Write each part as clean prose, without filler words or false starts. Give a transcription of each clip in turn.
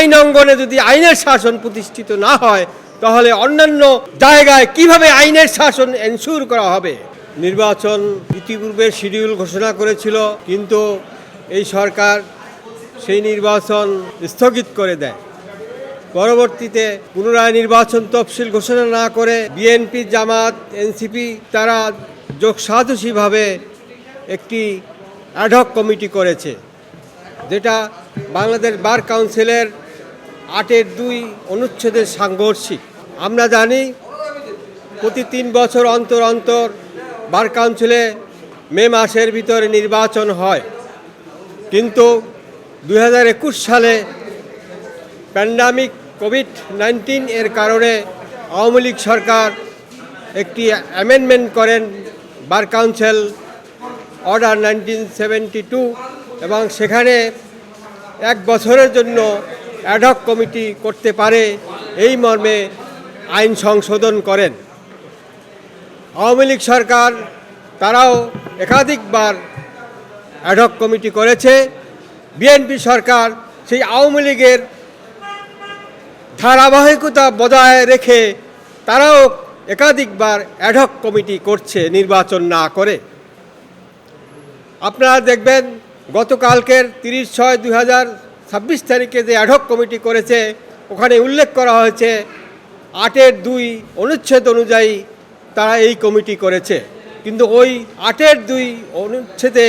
আইন অঙ্গনে যদি আইনের শাসন প্রতিষ্ঠিত না হয় তাহলে অন্যান্য জায়গায় কিভাবে আইনের শাসন এনশিওর করা হবে? নির্বাচন ইতিপূর্বে শিডিউল ঘোষণা করেছিল, কিন্তু এই সরকার সেই নির্বাচন স্থগিত করে দেয়। পরবর্তীতে পুনরায় নির্বাচন তফসিল ঘোষণা না করে বিএনপি, জামাত, এনসিপি তারা যোগসাজশীভাবে একটি অ্যাডহক কমিটি করেছে, যেটা বাংলাদেশ বার কাউন্সিলের 8(2) অনুচ্ছেদের সাংঘর্ষিক। আমরা জানি প্রতি 3 বছর অন্তর অন্তর বার কাউন্সিলে মে মাসের ভিতরে নির্বাচন হয়, কিন্তু 2021 সালে প্যান্ডামিক কোভিড-19 এর কারণে আওয়ামী লীগ সরকার একটি অ্যামেন্ডমেন্ট করেন বার কাউন্সিল অর্ডার 1972, এবং সেখানে 1 বছরের জন্য অ্যাডহক কমিটি করতে পারে এই মর্মে আইন সংশোধন করেন। আওয়ামী লীগ সরকার তারাও একাধিকবার অ্যাডহক কমিটি করেছে। বিএনপি সরকার সেই আওয়ামী লীগের ধারাবাহিকতা বজায় রেখে তারাও একাধিকবার অ্যাডহক কমিটি করছে নির্বাচন না করে। আপনারা দেখবেন গতকালকের 30/6/2026 তারিখে যে অ্যাডহক কমিটি করেছে, ওখানে উল্লেখ করা হয়েছে 8(2) অনুচ্ছেদ অনুযায়ী তারা এই কমিটি করেছে, কিন্তু ওই 8(2) অনুচ্ছেদে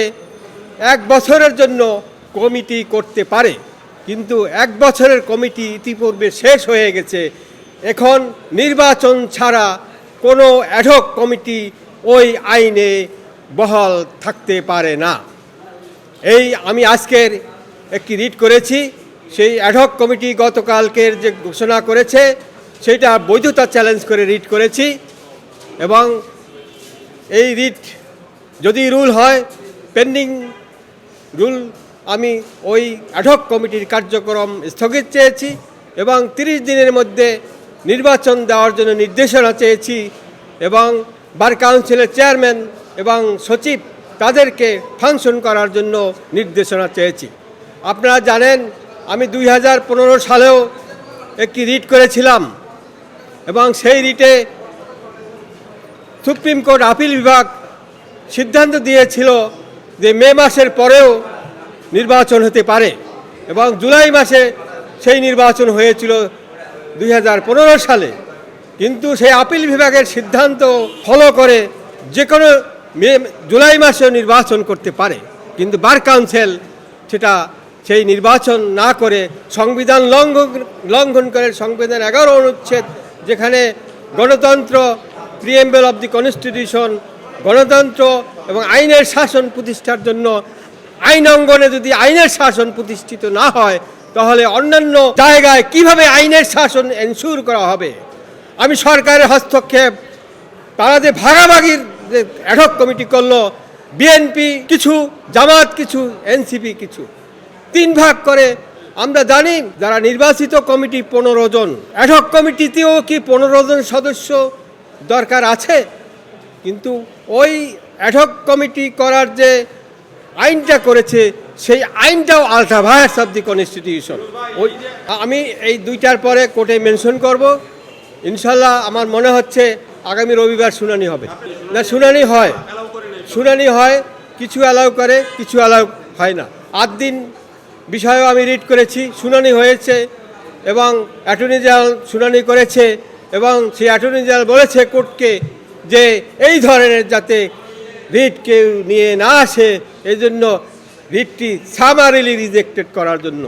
1 বছরের জন্য কমিটি করতে পারে, কিন্তু 1 বছরের কমিটি ইতিপূর্বে শেষ হয়ে গেছে। এখন নির্বাচন ছাড়া কোনো অ্যাডহক কমিটি ওই আইনে বহাল থাকতে পারে না। আমি আজকের একটি রিট করেছি, সেই অ্যাডহক কমিটি গতকালকের যে ঘোষণা করেছে সেটা বৈধতা চ্যালেঞ্জ করে রিট করেছি, এবং এই রিট যদি রুল হয়, পেন্ডিং রুল, আমি ওই অ্যাডহক কমিটির কার্যক্রম স্থগিত চেয়েছি এবং 30 দিনের মধ্যে নির্বাচন দেওয়ার জন্য নির্দেশনা চেয়েছি, এবং বার কাউন্সিলের চেয়ারম্যান এবং সচিব তাদেরকে ফাংশন করার জন্য নির্দেশনা চেয়েছি। আপনারা জানেন আমি 2015 সালেও একটি রিট করেছিলাম, এবং সেই রিটে সুপ্রিম কোর্ট আপিল বিভাগ সিদ্ধান্ত দিয়েছিল যে মে মাসের পরেও নির্বাচন হতে পারে, এবং জুলাই মাসে সেই নির্বাচন হয়েছিল 2015 সালে। কিন্তু সেই আপিল বিভাগের সিদ্ধান্ত ফলো করে যে কোনো জুলাই মাসেও নির্বাচন করতে পারে, কিন্তু বার কাউন্সিল সেটা সেই নির্বাচন না করে সংবিধান লঙ্ঘন করে সংবিধান 11 অনুচ্ছেদ, যেখানে গণতন্ত্র, প্রিএম্বল অব দি কনস্টিটিউশন, গণতন্ত্র এবং আইনের শাসন প্রতিষ্ঠার জন্য আইন অঙ্গনে যদি আইনের শাসন প্রতিষ্ঠিত না হয় তাহলে অন্যান্য জায়গায় কিভাবে আইনের শাসন এনশিওর করা হবে? আমি সরকারের হস্তক্ষেপ, তারা যে ভাগাভাগির যে অ্যাডহক কমিটি করলো, বিএনপি কিছু, জামাত কিছু, এনসিপি কিছু, 3 ভাগ করে। আমরা জানি যারা নির্বাচিত কমিটি 15 জন, অ্যাডহক কমিটিতেও কি 15 জন সদস্য দরকার আছে? কিন্তু ওই অ্যাডহক কমিটি করার যে আইনটা করেছে সেই আইনটাও আল্ট্রাভায়ার্স অব দি কনস্টিটিউশন। আমি এই 2টার পরে কোর্টে মেনশন করব ইনশাল্লাহ। আমার মনে হচ্ছে আগামী রবিবার শুনানি হবে। না, শুনানি হয়, কিছু অ্যালাউ করে, কিছু অ্যালাউ হয় না। 8 দিন বিষয়েও আমি রিট করেছি, শুনানি হয়েছে, এবং অ্যাটর্নি জেনারেল শুনানি করেছে, এবং সেই অ্যাটর্নি জেনারেল বলেছে কোর্টকে যে এই ধরনের যাতে রিট কেউ নিয়ে না আসে, এই জন্য রিটটি সামারিলি রিজেক্টেড করার জন্য।